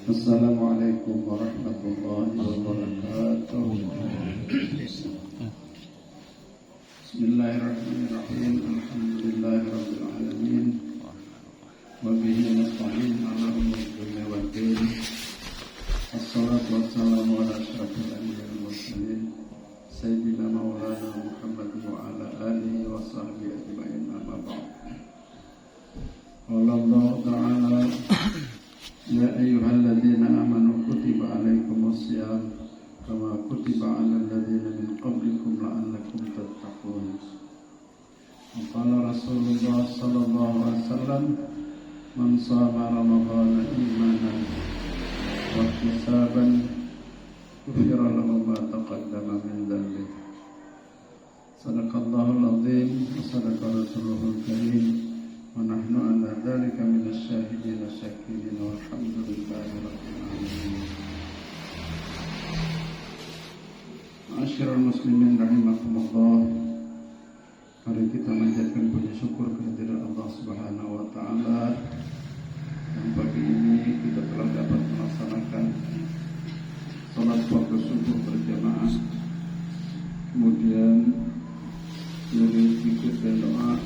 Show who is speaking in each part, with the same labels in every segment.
Speaker 1: Assalamualaikum warahmatullahi wabarakatuh. Bismillahirrahmanirrahim. Alhamdulillahirabbil alamin. Wa bihi nasta'in 'ala umuri dunya waddin. Assalatu wassalamu ala asyrafil anbiya'i wal mursalin sayyidina maulana Muhammad wa ala alihi wa sahbihi ajma'in. Amma ba'd. Qala Allah ta'ala Ya ayyuhalladzina amanu kutiba alaikumussyam kama kutiba alal ladzina min qablikum la'allakum tattaqun. Qala Rasulullah sallallahu alaihi wasallam man shama ramadhana imanan wa ihtisaban ghufira lahu ma taqaddama min dhanbihi. Sadaqallahul azim wa sadaqa rasuluhul karim. Wa nahnu ala dzalika minasy syahidin asy-syakirin walhamdulillahi rabbil alamin. Ma'asyiral muslimin rahimakumullah. Mari kita manjatkan puji syukur kehadirat Allah Subhanahu wa taala. Dan pagi ini kita telah dapat melaksanakan salat waktu subuh berjamaah. Kemudian dari zikir dan doa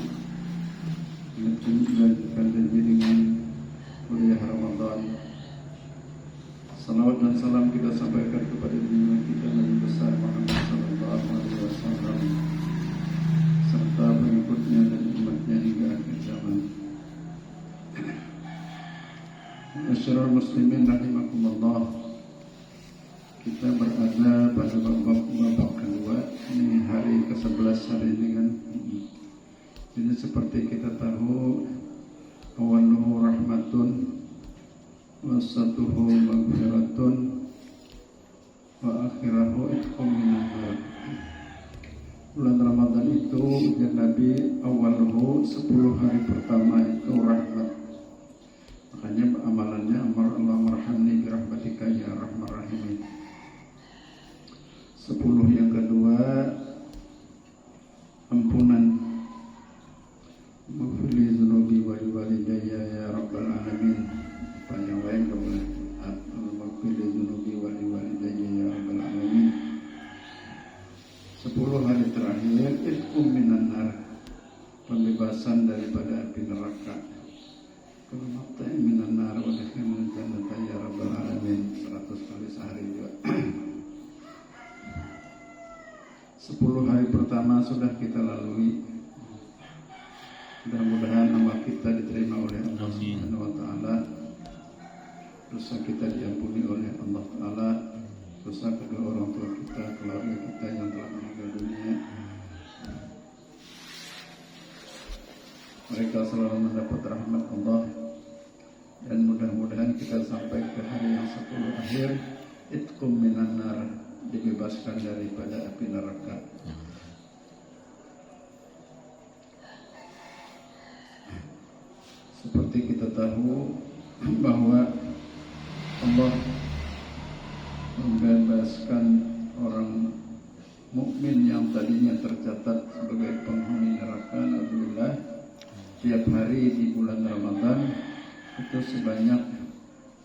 Speaker 1: dilanjutkan dengan kuliah Ramadan. Salawat dan salam kita sampaikan kepada junjungan kita Nabi besar Muhammad sallallahu alaihi wasallam serta pengikutnya dan umatnya hingga akhir zaman. Masyarul muslimin rahimakumullah. Kita berada pada babak kedua. Ini hari ke-11 hari ini kan. Jadi seperti kita tahu, awaluhu rahmatun, wasatuhu maghfiratun, wa akhirahu itqum minan nar. Bulan Ramadan itu ujar Nabi, awaluhu 10 hari pertama itu rahmat. Makanya amalannya amar Allah marhamni birahmatika ya arhamar rahimin. 10 yang kedua ampunan. Maghfirli dzunubi wa liwalidayya ya rabbal alamin. Panjang lain kemudian maghfirli dzunubi wa liwalidayya ya rabbal alamin. 10 hari terakhir itqum minan nar, pembebasan daripada api neraka. Qul minan nar wa dakhilul jannata ya rabbal alamin. 100 kali sehari juga. 10 hari pertama sudah kita lalui. Mudah-mudahan amal kita diterima oleh Allah Subhanahu wa taala. Dosa kita diampuni oleh Allah taala. Dosa kedua orang tua kita, keluarga kita yang telah meninggal dunia. Mereka selalu mendapat rahmat Allah. Dan mudah-mudahan kita sampai ke hari yang 10 akhir, itqum minan nar, dibebaskan daripada api neraka. Seperti kita tahu bahwa Allah membebaskan orang mukmin yang tadinya tercatat sebagai penghuni neraka, alhamdulillah, tiap hari di bulan Ramadan itu sebanyak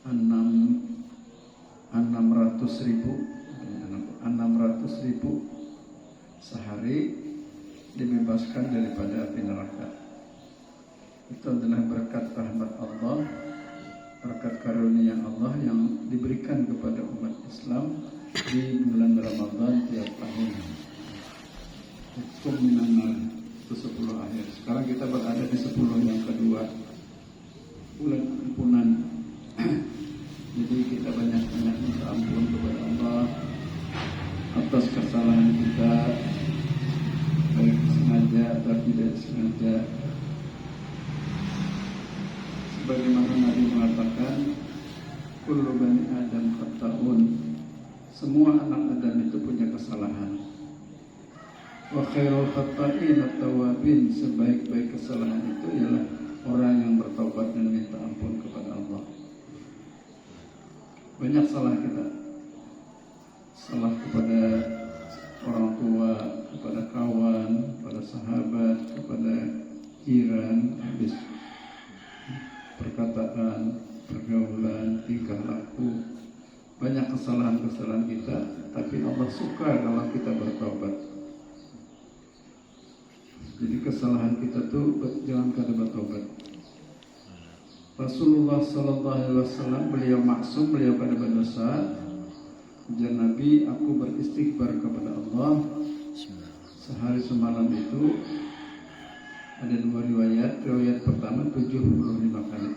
Speaker 1: 600.000 sehari dibebaskan daripada api neraka. Itu adalah berkat rahmat Allah, berkat karunia Allah yang diberikan kepada umat Islam di bulan Ramadan tiap tahun. Itu minan itu 10 akhir. Sekarang kita berada di 10 yang kedua, bulan ampunan. Jadi kita banyak-banyak minta ampun kepada Allah atas kesalahan kita, baik sengaja atau tidak sengaja. Bagaimana Nabi mengatakan, kullu bani Adam khata'un, semua anak Adam itu punya kesalahan. Wa khairul khata'in at-tawabin, sebaik-baik kesalahan itu ialah orang yang bertaubat dan minta ampun kepada Allah. Banyak salah kita, salah kepada orang tua, kepada kawan, kepada sahabat, kepada jiran, habis perkataan, pergaulan, tingkah laku. Banyak kesalahan-kesalahan kita, tapi Allah suka kalau kita bertobat. Jadi kesalahan kita tuh jangan kada bertobat. Rasulullah sallallahu alaihi wasallam beliau maksum, beliau kada berdosa. Ujar Nabi, aku beristighfar kepada Allah sehari semalam itu ada 2 riwayat. Riwayat pertama 75 kali.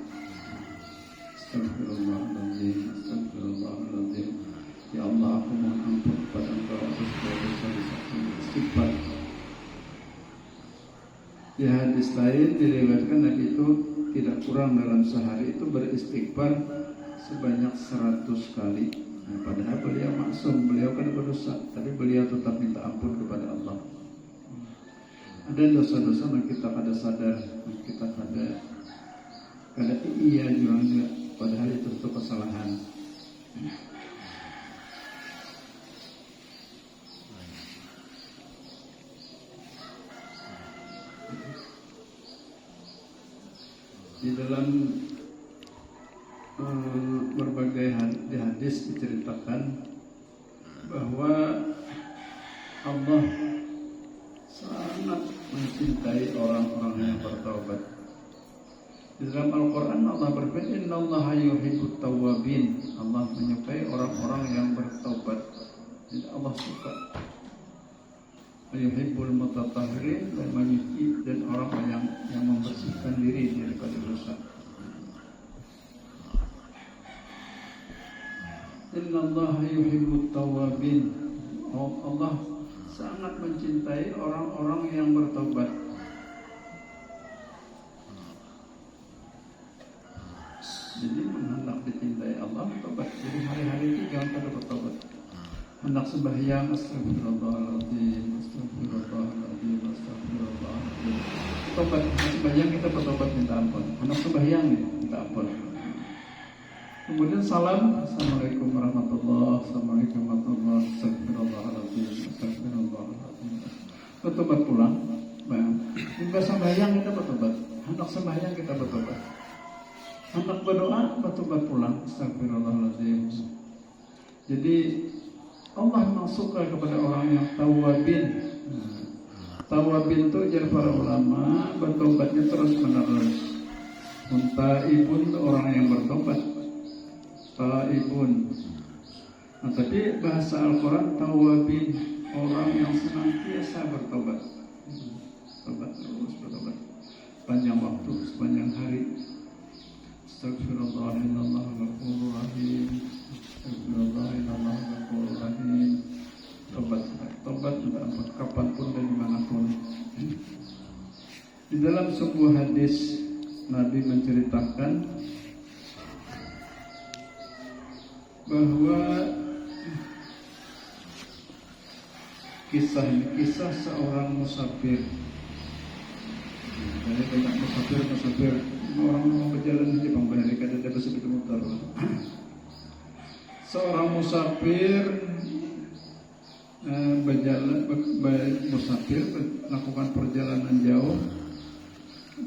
Speaker 1: Astagfirullahaladzim, astagfirullahaladzim. Ya Allah, aku mohon ampun kepada Engkau atas segala dosa-dosa. Istighfar. Di hadis lain diriwayatkan Nabi itu tidak kurang dalam sehari itu beristighfar sebanyak 100 kali. Nah, padahal beliau maksum, beliau kan berdosa, tapi beliau tetap minta ampun kepada Allah. Ada dosa-dosa yang kita kada sadar, kita kada iya juga, padahal itu kesalahan. Di dalam berbagai hadis diceritakan bahwa Allah sangat mencintai orang-orang yang bertaubat. Di dalam Al-Quran Allah berfirman, Innallaha yuhibbut tawwabin. Allah menyukai orang-orang yang bertaubat. Jadi Allah suka. Yuhibbul mutatahhirin, dan menyukai dan orang yang membersihkan diri daripada dosa. Innallaha yuhibbut tawwabin. Allah sangat mencintai orang-orang yang bertobat. Jadi hendak dicintai Allah, tobat. Jadi hari-hari itu jangan pada bertobat. Hendak sembahyang, astagfirullahaladzim, astagfirullahaladzim, astagfirullahaladzim. Tobat, sembahyang kita bertobat minta ampun. Hendak sembahyang minta ampun. Kemudian salam, assalamualaikum warahmatullahi wabarakatuh, assalamualaikum warahmatullahi wabarakatuh, astagfirullahaladzim, astagfirullahaladzim. Bertobat pulang. Hingga sembahyang kita bertobat. Hendak sembahyang kita bertobat. Hendak berdoa bertobat pulang. Astagfirullahaladzim. Jadi Allah memang suka kepada orang yang tawabin. Tawabin itu jar para ulama bertobatnya terus menerus. Taibun itu orang yang bertobat. Taibun. Nah, tapi bahasa Al-Quran tawabin, orang yang senantiasa bertobat. Tobat terus bertobat panjang waktu, sepanjang hari. Astagfirullahaladzim, astagfirullahaladzim. Tobat minta ampun kapanpun dan dimanapun. Di dalam sebuah hadis Nabi menceritakan bahwa kisah seorang musafir. Jadi banyak musafir orang mau berjalan di Jepang banyak kada ada sepeda motor. Seorang musafir melakukan perjalanan jauh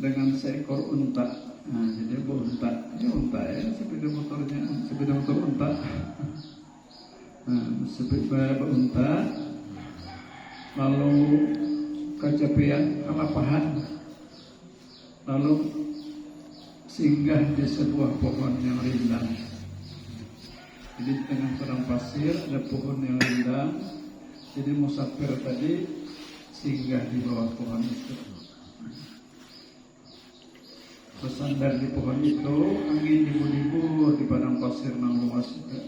Speaker 1: dengan seekor unta. Nah, jadi unta ya, sepeda motor unta. Nah, sepeda unta lalu kecapean, kelapahan, lalu singgah di sebuah pohon yang rindang. Jadi di tengah padang pasir ada pohon yang rindang. Jadi musafir tadi singgah di bawah pohon itu. Bersandar di pohon itu, angin dibur-dibur di padang pasir nang luas juga.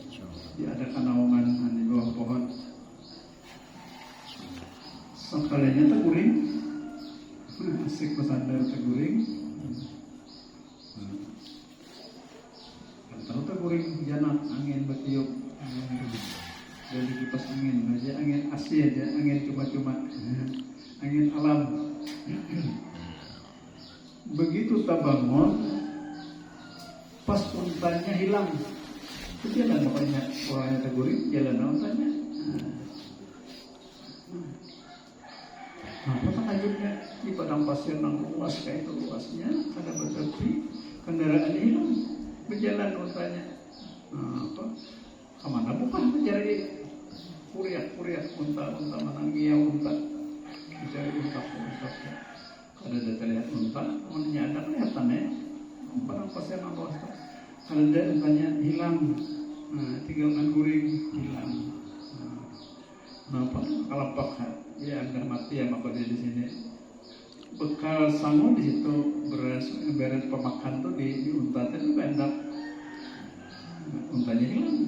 Speaker 1: Dia ada naungan di bawah pohon. Sekalinya terguring, asik bersandar terguring. Tahu terguring janak angin bertiup. Dari kipas angin aja, angin asli aja, angin cuma-cuma, angin alam. Begitu tak bangun, pas untanya hilang. Jalan makanya orangnya tegurin, jalan namanya. Nah, apa lanjutnya di padang pasir yang luas kayak itu luasnya, ada berarti kendaraan hilang, berjalan untanya. Nah, apa? Kemana bukan mencari kuriak unta mananggia unta, mencari unta. Ada data lihat unta, namanya ada kelihatan ya. Padang pasir yang luas, ada untanya hilang. Nah, tinggal nguring hilang. Nah, kalau pakai ya anda mati ya maka dia di sini. Bekal sangu di situ beras pemakan tuh di unta itu banyak. Untanya hilang.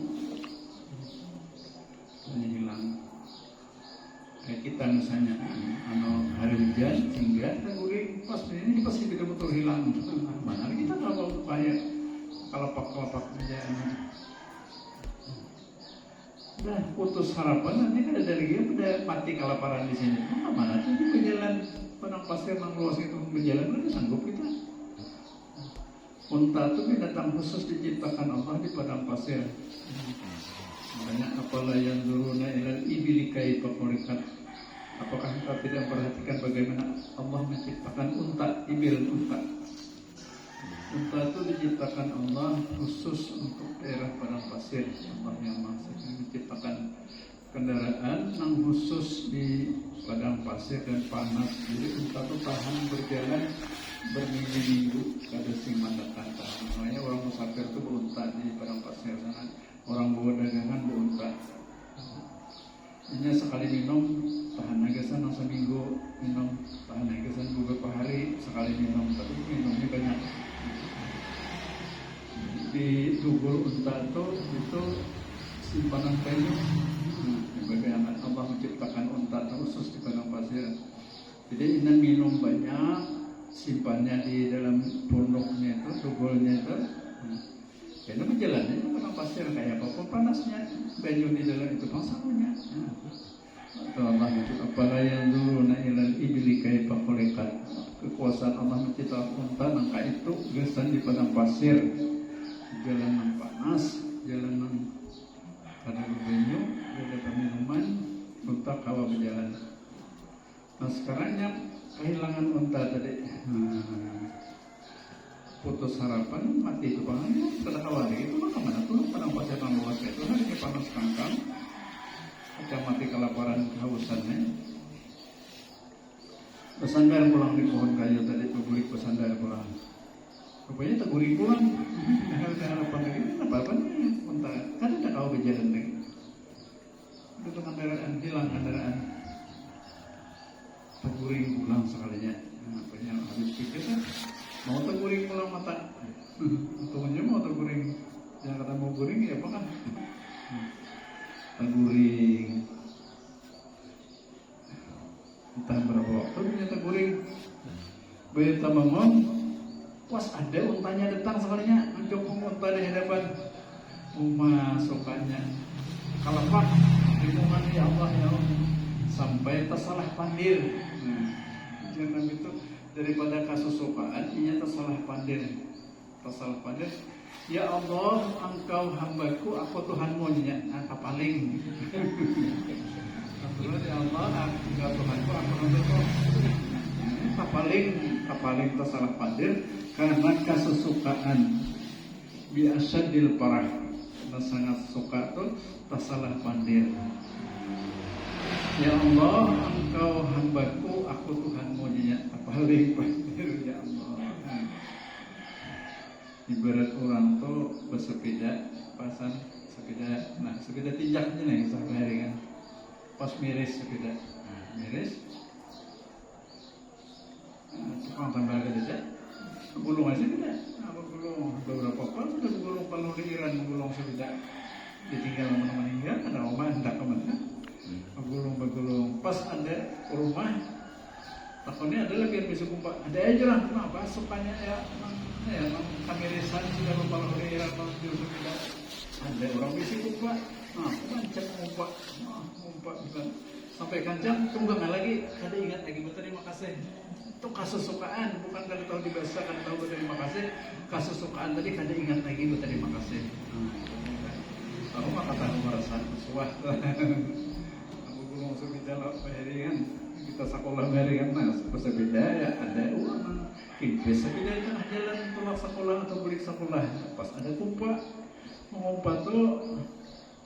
Speaker 1: Kayak kita misalnya, hari hujan hingga nguring pas ini pasti betul-betul hilang. Mana kita kalau upaya kalapak aja. Udah putus harapan, nanti kan ada lagi udah mati kelaparan di sini. Mana tuh di berjalan padang pasir yang luas itu berjalan kan sanggup kita. Unta itu binatang khusus diciptakan Allah di padang pasir. Makanya apalah yang duruna ilal ibili kaifa khuliqat. Apakah kita tidak perhatikan bagaimana Allah menciptakan unta, unta. Unta itu diciptakan Allah khusus untuk daerah padang pasir. Allah yang Maha menciptakan kendaraan yang khusus di padang pasir dan panas. Jadi unta itu tahan berjalan berminggu-minggu kada sing mandakan. Makanya orang musafir itu berunta di padang pasir sana. Orang bawa dagangan berunta. Ini sekali minum tahan nagasan seminggu minum tahan nagasan beberapa hari sekali minum, tapi minumnya banyak. Di tubuh unta itu simpanan kayu. Bagaimana Allah menciptakan unta khusus di padang pasir. Jadi ini minum banyak, simpannya di dalam punduknya itu, tubuhnya itu. Karena berjalannya itu padang pasir kayak apa panasnya, baju di dalam itu pangsanya. Atau Allah menciptakan apala yang dulu ilal ibli kaifa khuliqat. Kekuasaan Allah menciptakan unta nangka itu gesan di padang pasir. Jalan yang panas, jalan yang ada berbenyu, ada minuman, unta kawa berjalan. Nah sekarangnya kehilangan unta tadi, putus harapan, mati itu pangannya, pada awal itu maka mana tuh padang pasir yang luas itu hanya panas kangkang, akan mati kelaparan kehausannya. Pesandar pulang di pohon kayu tadi, pegurik pesandar pulang. Rupanya tak guring pulang, harapan lagi, apa nih, unta, kan tak kau berjalan lagi. Itu kendaraan, hilang kendaraan. Tak guring pulang sekalinya, apanya habis pikir kan, mau tak guring pulang mata. Temennya mau tak guring, jangan kata mau guring ya apa kan? Tak guring. Entah berapa waktu dia tak guring. Begitu bangun. Pas ada untanya datang sekalinya menjokong unta di hadapan masukannya kalapak lindungan ya Allah ya Allah sampai tersalah pandir. Jangan itu daripada kasusukaan ini tersalah pandir ya Allah engkau hambaku aku Tuhanmu nya paling ya Allah engkau Tuhanku aku hambaku kapaling tersalah pandir karena kesusukaan biasadil parah, karena sangat suka tuh tersalah pandir. Ya Allah, engkau hambaku, aku Tuhanmu nya paling pandir ya Allah. Ibarat orang tuh bersepeda, pasan sepeda, nah sepeda tinjaknya nih sehari kan, pas miris sepeda, miris. Tukang tambal saja, gulung aja tidak. Apa gulung beberapa kali sudah gulung penuh di Iran, gulung sudah ditinggal teman-teman meninggal, ada rumah hendak kemana? Begulung. Pas ada rumah, takutnya ada lagi yang bisa kumpak. Ada aja lah, kenapa? Sukanya ya, kamerisan sudah membawa di Iran, sudah ada orang bisa kumpak. Nah, kancang ngumpak bukan. Sampai kancang, tunggangan lagi. Ada ingat lagi berterima kasih. Itu kasusukaan, bukan kalau tahu dibahasakan tahu berterima kasih. Kasusukaan tadi kada ingat lagi berterima kasih. Aku mah kata merasakan suah. Aku belum masuk di jalan bayaran. Kita sekolah bayaran mas, bisa beda ya ada uang. Bisa beda tengah jalan pulang sekolah atau balik sekolah. Pas ada kumpa, mengumpat tuh.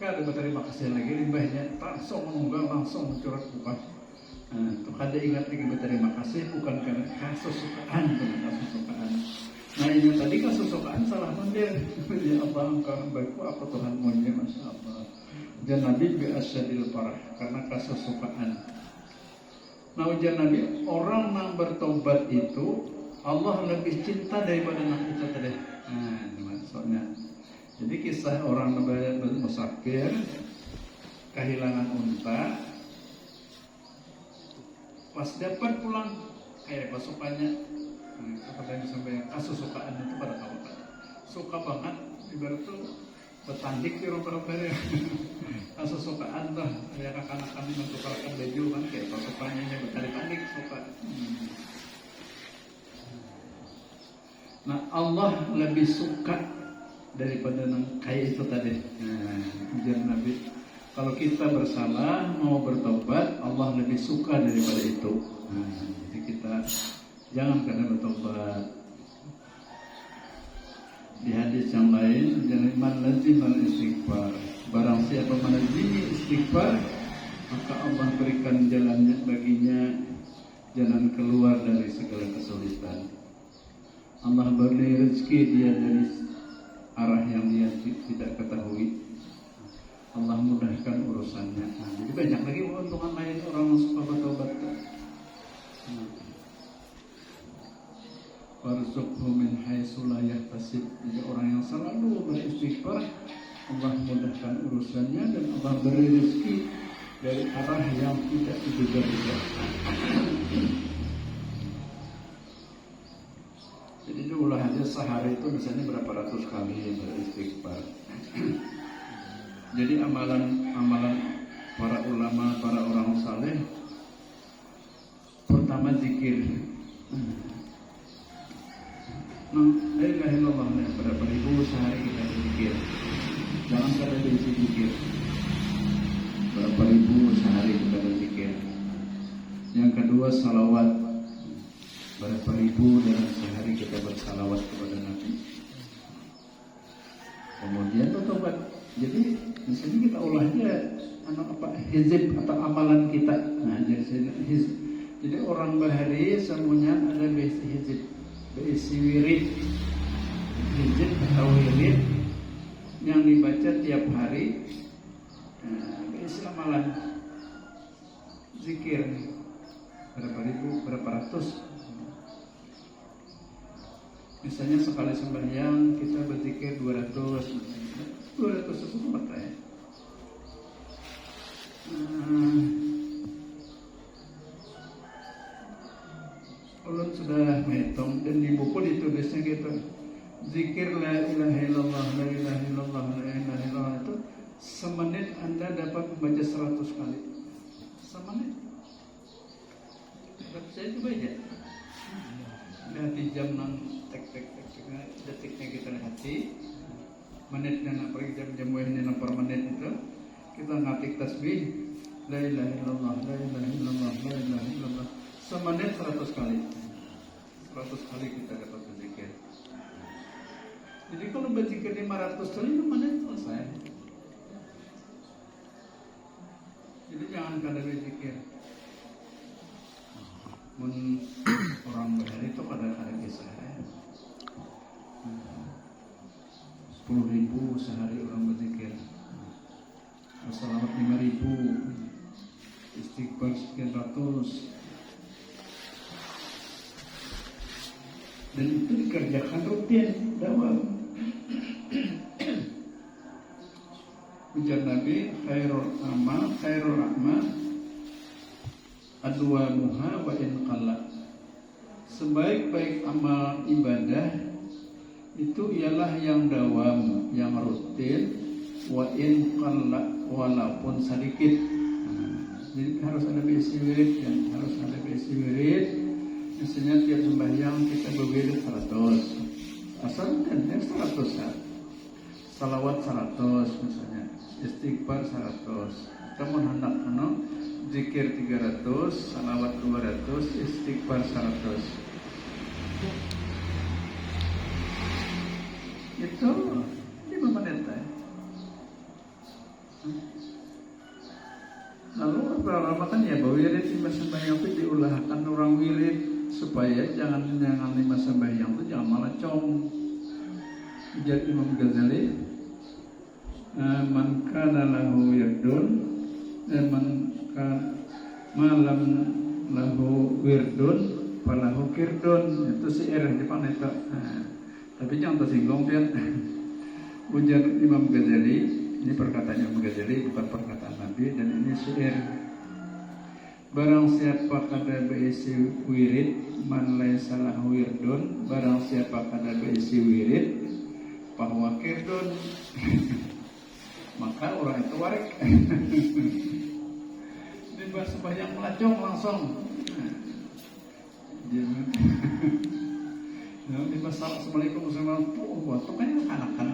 Speaker 1: Kan ada berterima kasih lagi limbahnya langsung mengunggah langsung curhat bukan. Tuh ada ingat lagi berterima kasih bukan karena kesukaan, bukan kesukaan. Nah ini tadi kesukaan salah mandir. Ya Allah engkau baikku apa Tuhan maunya masya Allah. Dan Nabi biasadil parah karena kesukaan. Nah ujian Nabi orang yang bertobat itu Allah lebih cinta daripada anak kita tadi. Nah ini maksudnya. Jadi kisah orang musafir kehilangan unta, pas dapat pulang kayak pasukannya, katanya sampai kesukaan itu pada kawan suka banget ibarat tuh bertanding di rumah-rumah ya. Kesukaan tuh kayak anak-anak mentukarkan baju kan kayak pasukannya yang bertanding suka. Nah Allah lebih suka daripada kayak itu tadi. Nah, ujar Nabi, kalau kita bersalah mau bertobat, Allah lebih suka daripada itu. Nah, jadi kita jangan karena bertobat. Di hadis yang lain, jangan man lazim istighfar. Barang siapa melazimi istighfar, maka Allah berikan jalannya baginya jalan keluar dari segala kesulitan. Allah beri rezeki dia dari arah yang dia tidak ketahui. Allah mudahkan urusannya. Nah, jadi banyak lagi keuntungan lain orang yang suka bertobat. Warzuqhu min haitsu la yahtasib. Jadi orang yang selalu beristighfar, Allah mudahkan urusannya dan Allah beri rezeki dari arah yang tidak diduga-duga. Jadi ulah aja sehari itu misalnya berapa ratus kali beristighfar. Jadi amalan para ulama, para orang saleh, pertama zikir. Nah, la ilaha illallah berapa ribu sehari kita berzikir. Jangan kada berisi zikir. Berapa ribu sehari kita berzikir. Yang kedua salawat. Berapa ribu dalam sehari kita bersalawat kepada Nabi. Kemudian bertobat. Jadi misalnya kita ulahnya hizib atau amalan kita. Nah, jadi orang bahari semuanya ada besi hizib, besi wirid, hizib atau wirid yang dibaca tiap hari. Nah, besi amalan zikir berapa ribu, berapa ratus. Misalnya sekali sembahyang kita berzikir 200 sesuatu ya. Ulun sudah menghitung dan di buku ditulisnya gitu. Zikir la ilaha illallah, la ilaha illallah, la ilaha illallah itu semenit Anda dapat membaca 100 kali. Semenit. Saya coba aja. Lihat jam nang detiknya kita hati, menitnya nak pergi jam ini nak per menit itu kita ngatik tasbih la ilaha illallah, la ilaha illallah, la ilaha illallah semenit 100 kali. 100 kali kita dapat berzikir. Jadi kalau berzikir 500 kali 5 menit selesai. Jadi jangan kada berzikir. Orang berhari itu kadang-kadang kisah 10.000 sehari orang berzikir, salawat 5.000, istighfar sekian ratus, dan itu dikerjakan rutin dawam. Ujar Nabi, khairul amal adwamuha wa in qalla. Sebaik-baik amal ibadah itu ialah yang dawam, yang rutin, wa in qalla, walaupun sedikit. Jadi harus ada besi wirid, harus ada besi wirid. Misalnya tiap sembahyang kita berwirid 100. Asalkan 100 saat. salawat 100 misalnya, istighfar 100. Kamu hendak zikir 300, salawat 200, istighfar 100. Itu 5 menit ya. Lalu berapa kan ya bahwa wirid 5 sembahyang itu diulahkan orang wirid supaya jangan 5 sembahyang itu jangan malah cong. Jadi Imam Ghazali, man kana lahu wirdun, man kana malam lahu wirdun, falahu kirdun. Itu syair di mana itu. Tapi jangan tersinggung dia. Ujar Imam Ghazali, ini perkataan Imam Ghazali bukan perkataan Nabi, dan ini syair. Barang siapa kada berisi wirid, man laisa lahu wirdun, barang siapa kada berisi wirid, bahwa kirdun, maka orang itu warik. Ini bahasa sembahyang melacong langsung. Di bahasa Assalamualaikum warahmatullahi wabarakatuh kan kekanakan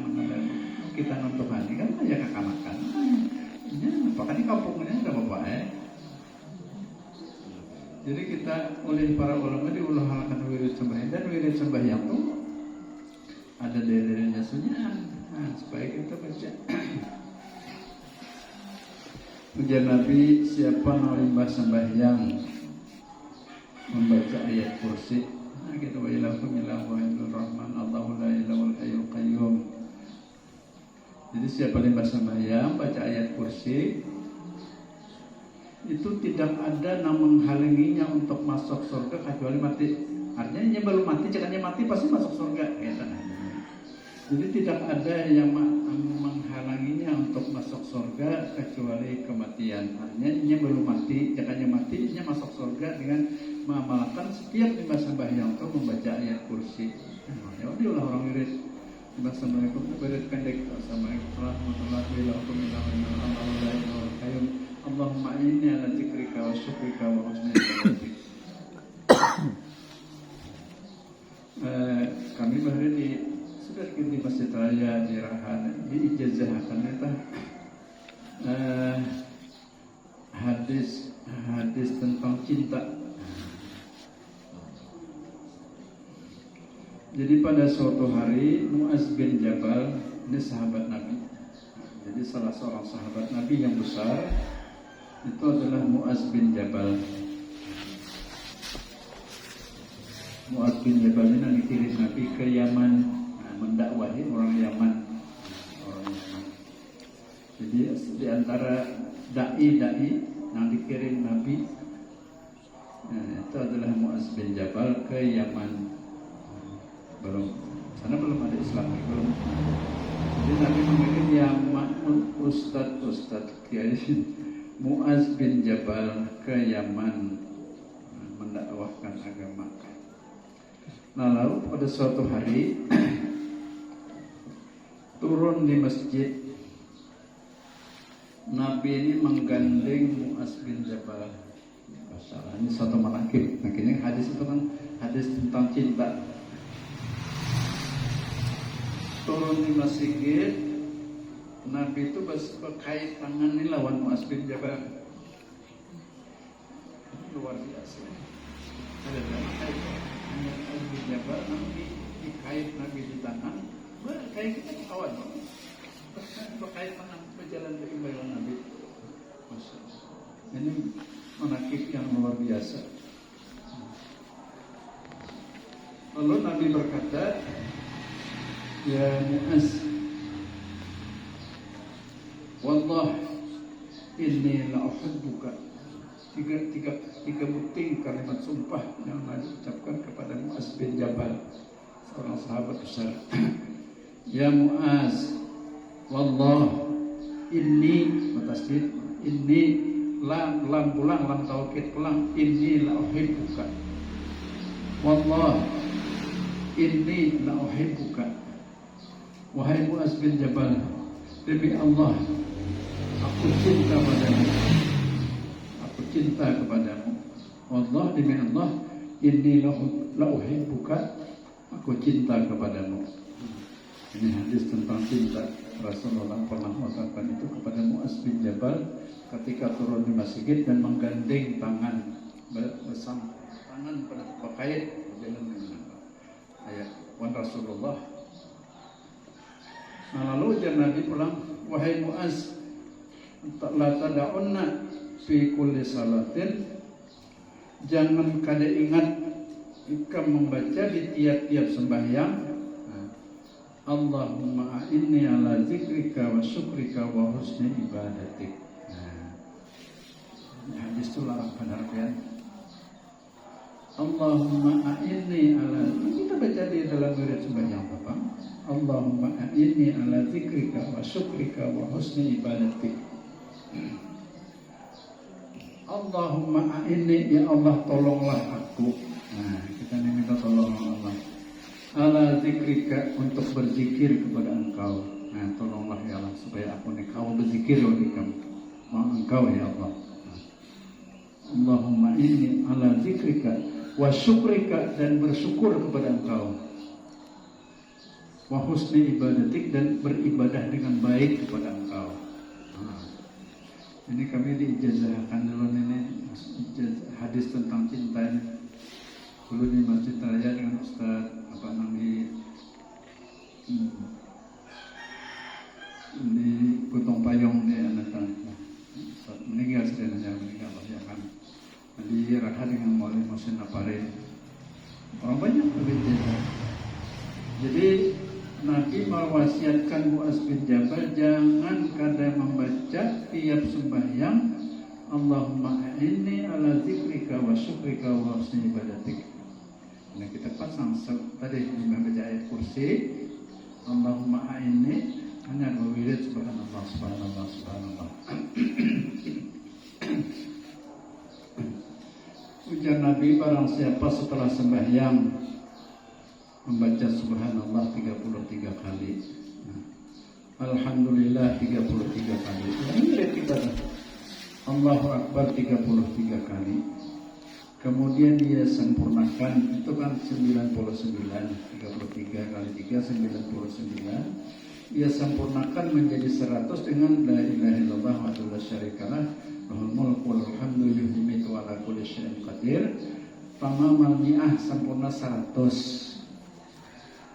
Speaker 1: kita nonton hari kan aja kekanakan. Ya, apakah di kampungnya ada bapak Jadi kita oleh para ulama diulahkan wirid sembahyang, dan wirid sembahyang itu ada dalilnya sunyian. Supaya kita baca. Ujar Nabi, siapa nolimbah sembahyang membaca ayat kursi, kita wa ilahukum ilahu wahidul rahman Allahu la ilaha wal hayyul qayyum. Jadi siapa limbah sembahyang baca ayat kursi, itu tidak ada yang menghalanginya untuk masuk surga kecuali mati. Artinya dia belum mati, jangannya mati pasti masuk surga. Jadi tidak ada yang menghalanginya untuk masuk surga kecuali kematian. Artinya dia belum mati, jangannya mati, dia masuk surga dengan mengamalkan setiap limbah sembahyang itu membaca ayat kursi. Ya udah orang wirid limbah sembahyang itu wirid pendek. Assalamualaikum warahmatullahi wabarakatuh. Allahumma inni ala dzikrika wa syukrika wa husni ibadatik. Kami bahari di sudah di Masjid Raya di Rahan di ijazahkan itu hadis tentang cinta. Jadi pada suatu hari Muaz bin Jabal, ini sahabat Nabi. Jadi salah seorang sahabat Nabi yang besar itu adalah Muaz bin Jabal. Muaz bin Jabal ini dikirim Nabi ke Yaman, mendakwahi orang Yaman. Jadi di antara dai-dai yang dikirim Nabi, itu adalah Muaz bin Jabal ke Yaman. Sana belum ada Islam, belum. Jadi Nabi mengirim Yaman Ustadz Kiai Muaz bin Jabal ke Yaman mendakwahkan agama. Nah, lalu pada suatu hari turun di masjid, Nabi ini menggandeng Muaz bin Jabal. Masalah ini satu manakib. Makanya hadis itu kan hadis tentang cinta. Turun di masjid, Nabi itu berkait tangan ini lawan Muaz bin Jabal. Luar biasa. Ada kait Muaz bin Jabal, Nabi dikait Nabi di tangan, berkait kita kawan. Berkait tangan berjalan beribadah Nabi. Masya. Ini manakib yang luar biasa. Lalu Nabi berkata, ya Muaz, wallah inni la uhibbuka. Tiga buting kalimat sumpah yang Nabi ucapkan kepada Muaz bin Jabal, seorang sahabat besar. Ya Muaz, wallah inni matasdid, inni lam pulang, lam taukid pulang, inni la uhibbuka. Wallah inni la uhibbuka. Wahai Muaz bin Jabal, demi Allah, aku cinta padamu. Aku cinta kepadamu. Allah, demi Allah, inni la uhibbuka. Aku cinta kepadamu. Ini hadis tentang cinta. Rasulullah pernah mengatakan itu kepada Mu'adz bin Jabal ketika turun di masjid dan menggandeng tangan bersama tangan pada pakaian berjalan dengan ayat wan Rasulullah. Nah, lalu ujar Nabi pulang, wahai Mu'adz, la tada'unna fi kulli salatin, jangan kada ingat ikam membaca di tiap-tiap sembahyang, Allahumma a'inni ala zikrika wa syukrika wa husni ibadatik. Hadis itu larang penartian. Allahumma a'inni ala, kita baca di dalam wirid sembahyang Bapak. Allahumma a'inni ala zikrika wa syukrika wa husni ibadatik. Allahumma a'inni, ya Allah tolonglah aku. Nah, kita minta tolong Allah. Ala zikrika, untuk berzikir kepada Engkau. Nah, tolonglah ya Allah supaya aku nih kau berzikir oleh kamu. Mau Engkau ya Allah. Allahumma inni ala zikrika wa syukrika, dan bersyukur kepada Engkau. Wa husni ibadatik, dan beribadah dengan baik kepada Engkau. Nah, ini kami diijazahkan dulu ini hadis tentang cinta ini. Dulu di Masjid Raya dengan Ustaz apa namanya di Gotong Payung di Anatan. Meninggal sebenarnya, meninggal ya kan. Di Raha dengan Maulid Musin Aparin. Orang banyak begitu. Jadi Nabi mewasiatkan Mu'adz bin Jabal jangan kada membaca tiap sembahyang Allahumma a'inni ala zikrika wa syukrika wa husni ibadatik. Nah, kita pasang tadi membaca ayat kursi Allahumma a'inni, hanya berwirid subhanallah subhanallah subhanallah. Ujar Nabi, barang siapa setelah sembahyang membaca subhanallah 33 kali, alhamdulillah 33 kali, ini kita Allahu Akbar 33 kali, kemudian dia sempurnakan, itu kan 99, 33 kali 3 99, dia sempurnakan menjadi 100 dengan la ilaha illallah wa la syarikalah lahul mulku wal hamdu yuhyi wa ala kulli syai'in qadir. Tamamal mi'ah, sempurna 100.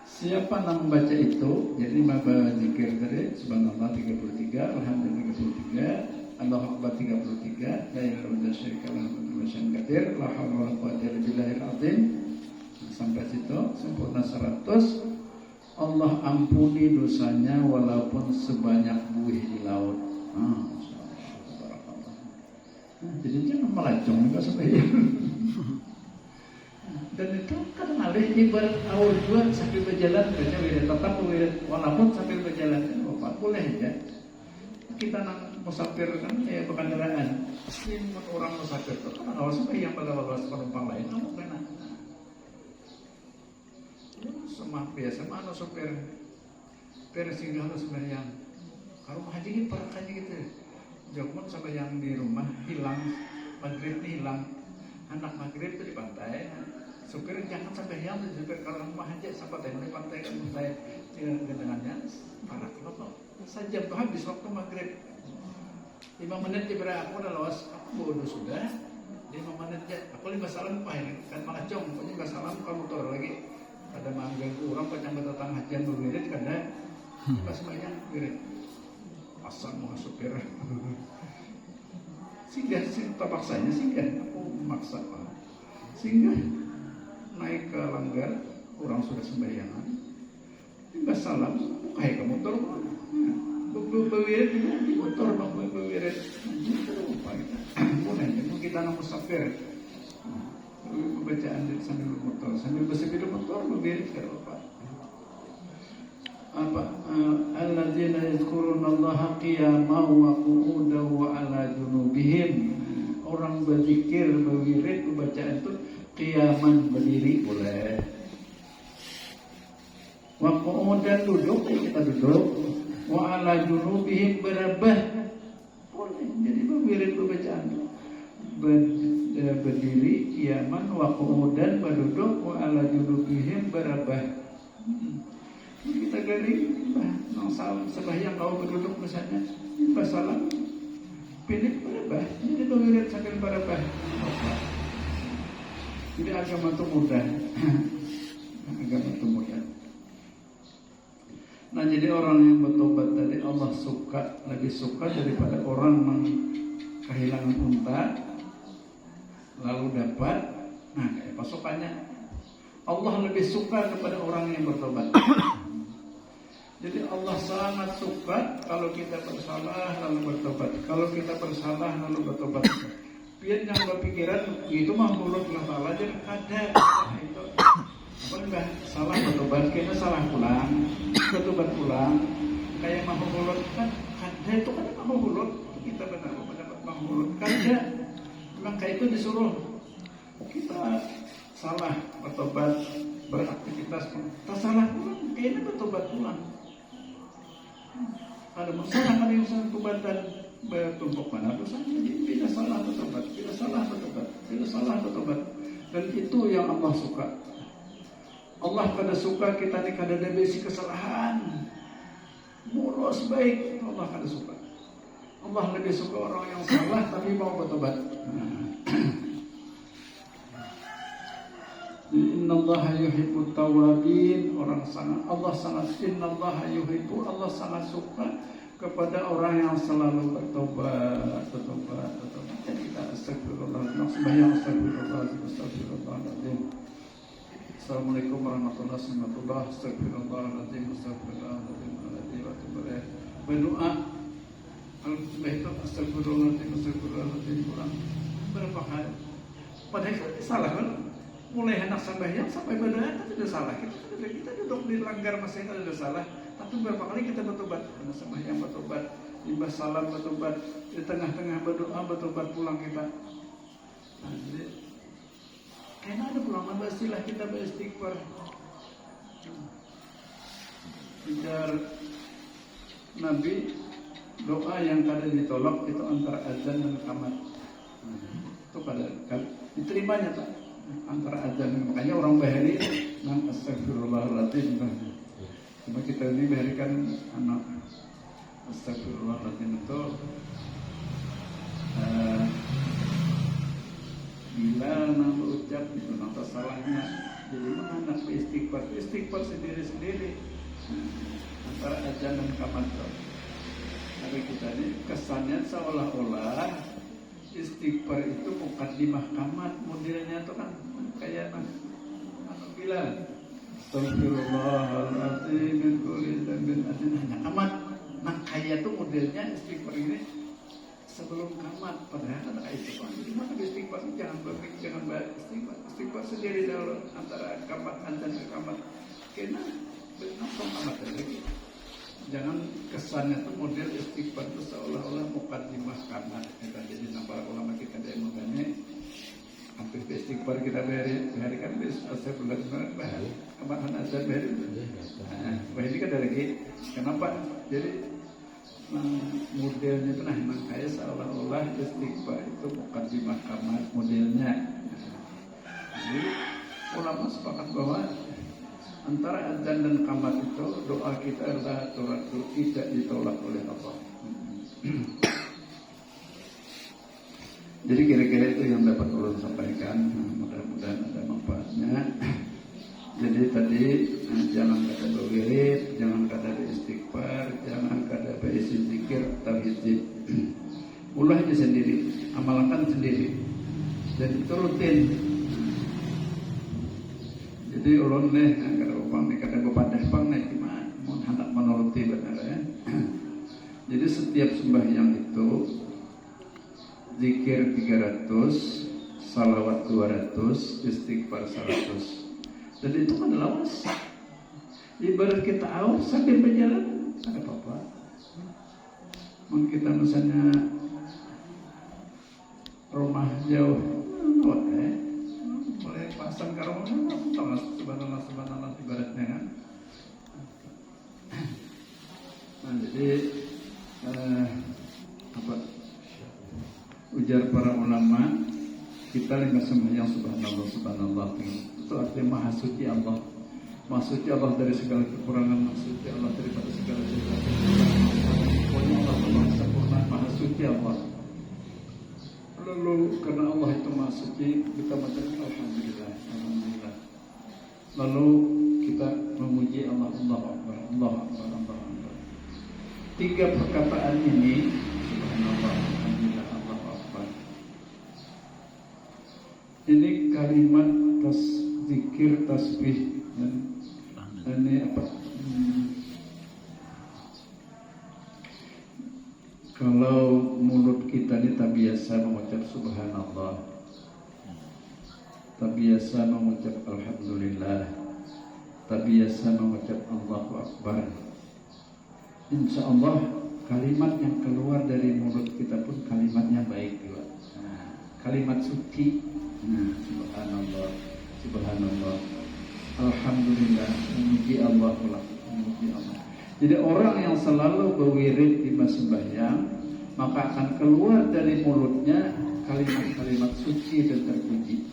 Speaker 1: Siapa yang membaca itu, jadi membaca zikir tadi subhanallah 33, alhamdulillah 33, Allahu Akbar 33, la ilaha illallah syarikalah wa syai'in qadir, la haula wala quwwata illa billahil azim. Sampai situ sempurna 100. Allah ampuni dosanya walaupun sebanyak buih di laut. Jadi jangan melacong juga supaya. Dan itu kan alih ibarat awal juga sambil berjalan, baca wirid tetap wirid walaupun sambil berjalan, Bapak boleh aja. Kita nang musafir kan ya berkendaraan, pasti orang musafir itu kan awal supaya yang pada bawa penumpang lain, kamu kena. Semua biasa mana sopir singgah harus sembahyang. Kalau haji ini para haji gitu, jauh sampai yang di rumah hilang, maghrib nih hilang, anak maghrib itu di pantai. Supir jangan sampai yang supir kalau rumah haji sampai di pantai kan pantai dengannya parah kalau saja tuh habis waktu maghrib 5 menit diberi aku udah lolos, aku bodoh sudah 5 menit ya, aku 5 salam pahin kan malah cong, pokoknya 5 salam kamu motor lagi ada mengganggu orang penyambut datang hajian berwirid karena pas banyak wirid asal mau supir singgah terpaksanya singgah, aku memaksa singgah naik ke langgar, orang sudah sembahyangan 5 salam, kayak ke motor berwirid di motor bang berwirid lupa kita mau kita nang musafir bacaan sambil bermotor, sambil bersepeda motor berwirid ke apa alladzina yadhkurunallaha qiyaman wa qu'udan wa ala junubihim. Orang berzikir berwirid bacaan itu qiyaman, berdiri boleh, wa qu'udan duduk, kita duduk, wa ala junubihim berabah boleh. Jadi berwirid bacaan berdiri qiyaman wa qu'udan berduduk wa ala junubihim berabah. Kita garing sembahyang kau berduduk misalnya, salam pilih berubah, jadi berwirid sambil berubah. Jadi agama itu mudah, agama itu mudah. Nah jadi orang yang bertobat tadi Allah suka, lebih suka daripada orang yang kehilangan unta lalu dapat. Nah kayak pasukannya, Allah lebih suka kepada orang yang bertobat. Jadi Allah sangat suka kalau kita bersalah lalu bertobat. Kalau kita bersalah lalu bertobat. Biar jangan berpikiran itu mah mulut Allah Ta'ala jadi ada itu. Apa enggak salah bertobat, kita salah pulang, bertobat pulang. Kayak mahu mulut kan ada itu kan mahu mulut. Kita benar mendapat mahu mulut. Kada. Memang kayak itu disuruh kita salah bertobat, beraktivitas kita salah pulang, kayaknya bertobat pulang. Ada masalah kan yang salah tobat dan bertumpuk mana dosanya. Jadi bila salah bertobat, bila salah bertobat, bila salah bertobat. Dan itu yang Allah suka. Allah kada suka kita ni kada ada besi kesalahan. Mulus baik, Allah kada suka. Allah lebih suka orang yang salah tapi mau bertobat. Innallaha yuhibbut tawabin, Allah sangat Allah sangat suka kepada orang yang selalu bertobat. Jadi kita astagfirullah, sembahyang astagfirullahaladzim. Assalamualaikum warahmatullahi wabarakatuh. Astagfirullahaladzim, berdoa itu astagfirullahaladzim kurang berapa kali. Padahal itu salah kan? Mulai hendak sembahyang sampai berdoa itu tidak salah. Kita duduk di langgar masih itu tidak salah. Tapi berapa kali kita bertobat? Hendak sembahyang bertobat, imbas salam bertobat, di tengah-tengah berdoa bertobat pulang kita. Nah, jadi kayaknya ada pulang istilah kita beristighfar. Biar Nabi doa yang kada ditolak itu antara azan dan qamat. Itu kada diterimanya tak? Antara azan, makanya orang Bahari nang astagfirullahaladzim. Cuma kita ini berikan anak astagfirullahaladzim itu bila nak berucap itu nafas salahnya. Jadi mana istighfar sendiri-sendiri antara azan dan qamat. Tapi kita ini kesannya seolah-olah istighfar itu mukaddimah qamat, modelnya itu kan kayak bila astagfirullahaladzim min kulli dzambin hanya qamat. Nah kayak itu modelnya istighfar ini sebelum qamat, padahal ada itu kan. Jadi maka istighfar jangan istighfar sendiri dulu antara qamat dan qamat. Karena langsung qamat lagi. Jangan kesannya itu model istighfar itu seolah-olah mukaddimah qamat. Jadi para ulama kita yang makanya hampir istighfar kita hari kan astagfirullah bahar kemarin azan bahar. Nah, ini kan ada lagi. Kenapa? Jadi modelnya itu memang kayak seolah-olah istighfar itu mukaddimah qamat modelnya. Jadi ulama sepakat bahwa antara azan dan qamat itu doa kita adalah tidak ditolak oleh Allah. Jadi kira-kira itu yang dapat ulun sampaikan. Mudah-mudahan ada manfaatnya. Jadi tadi jangan kata berwirid, jangan kata beristighfar, jangan kata berisi zikir, tauhid. Ulah aja sendiri, amalkan sendiri. Dan itu rutin. Jadi ulun kalau upang kata kepada pang gimana? Mau hendak menuruti benar ya. Jadi setiap sembahyang itu zikir 300, salawat 200, istighfar 100. Dan itu kan lawas. Ibarat kita aus sambil berjalan, ada apa-apa. Mungkin kita misalnya rumah jauh, mulai pasang ke rumah, subhanallah ibaratnya kan. Nah jadi ujar para ulama, kita lima sembahyang subhanallah itu artinya maha suci Allah, Maha suci Allah dari segala kekurangan, Maha suci Allah daripada segala dosa. Pokoknya Allah Maha sempurna, Maha suci Allah. Lalu karena Allah itu Maha suci, kita mengucapkan alhamdulillah, alhamdulillah. Lalu kita memuji Allah, Allah Akbar, Allah Akbar, Allah Akbar. 3 perkataan ini, subhanallah, alhamdulillah, Allah Akbar. Ini kalimat zikir, tasbih, dan ini apa? Kalau mulut kita ini tak biasa mengucap subhanallah, tak biasa mengucap alhamdulillah, tak biasa mengucap Allahu Akbar, insya Allah kalimat yang keluar dari mulut kita pun kalimatnya baik juga. Kalimat suci. Subhanallah, subhanallah, alhamdulillah, memuji Allah, memuji Allah. Jadi orang yang selalu berwirid di masa sembahyang, maka akan keluar dari mulutnya kalimat-kalimat suci dan terpuji.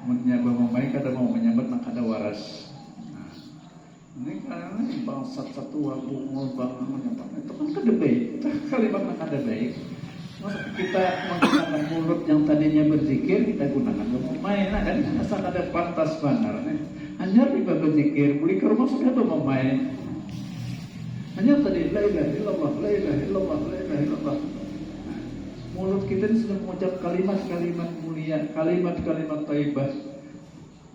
Speaker 1: Menyebut membaik ada mau menyebut maka ada waras. Ini karena bangsa satu wabu mau bang menyebut itu kan kada baik. Kalimat maka ada baik. Masa kita menggunakan mulut yang tadinya berzikir kita gunakan memain kan asal ada pantas benar nih. Hanya riba berzikir beli ke rumah sudah tuh memain. Hanya tadi la ilaha illallah, la ilaha illallah, la ilaha illallah. Mulut kita ini sudah mengucap kalimat-kalimat mulia, kalimat-kalimat thayyibah.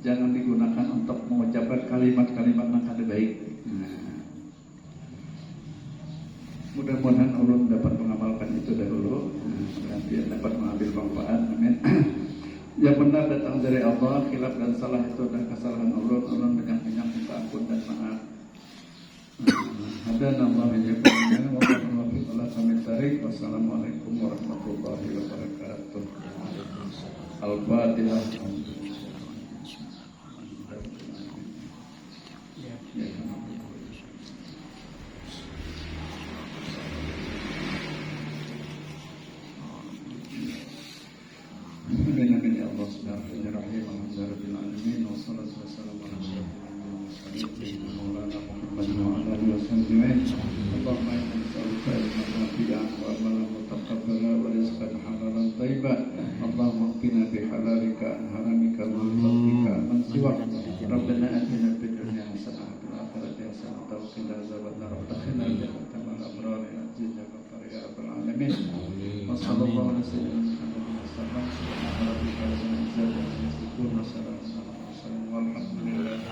Speaker 1: Jangan digunakan untuk mengucapkan kalimat-kalimat yang kada baik. Mudah-mudahan Allah dapat mengamalkan itu dahulu, dan dia dapat mengambil manfaat. Amin. Yang benar datang dari Allah, khilaf dan salah itu adalah kesalahan Allah. Allah dengan banyak minta ampun dan maaf. Wassalamualaikum warahmatullahi wabarakatuh. Al-Fatihah. Amin ya Allah. Bismillahirrahmanirrahim. Alhamdulillahirabbil alamin. Wassalatu wassalamu ala sayyidina Maulana Muhammad wa ala alihi wasallam. Allahumma inna nas'aluka ilman nafi'an wa amalan mutaqabbalan wa rizqan halalan thayyiban. Allahumma qina bi halalika an haramika wa bi fadlika man siwak. Rabbana atina fid dunya hasanah wa fil akhirati hasanah wa qina adzabannar. Rabbana jannata ma'al abrar ya aziz ya ghafar ya rabbal alamin. Wa sallallahu ala sayyidina Walhamdulillah.